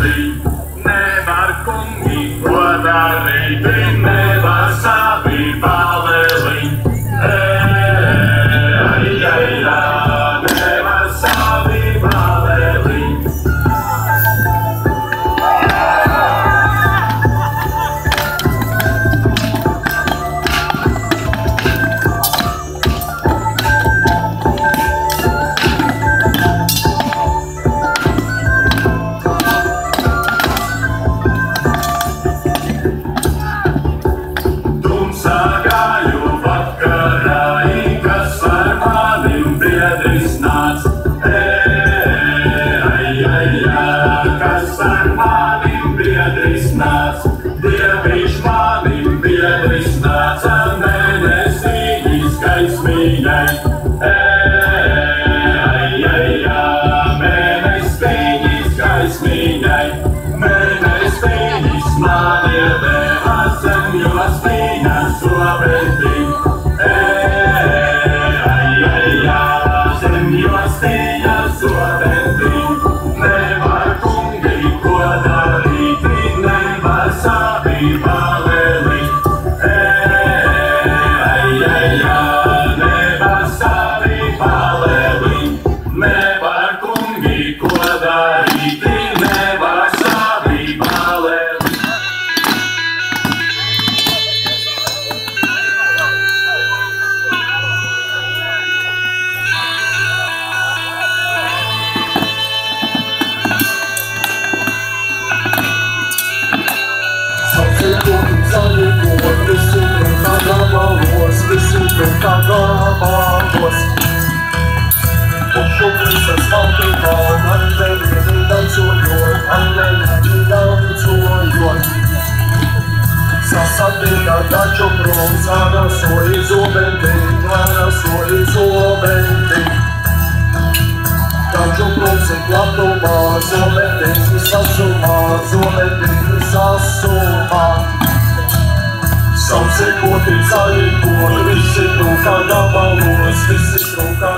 palelīt, nevar kungi ko darīt, nevar savi palelīt. Nevar savi palelīt. Dievīš manim biedris nāca, mēnesīņas gaismīņai. Mēnesīņas gaismīņai, mēnesīņas man iedeva zemļos viņas obentī. Zemļos viņas obentī, nevar kungi ko darīt, nevar savi palelīt. Nevar savi palelīt, nevar kungi ko darīt, nevar savi palelīt. Visi kā gabalos. Pušu visas valkībā, anģeli dancojot, anģeli dancojot. Sasatītā taču prums, arasoji zobenti. Taču prums ir platumā, zobenti sasumā. Sausekoti zaļikot, visi trūkā gabalos, visi trūkā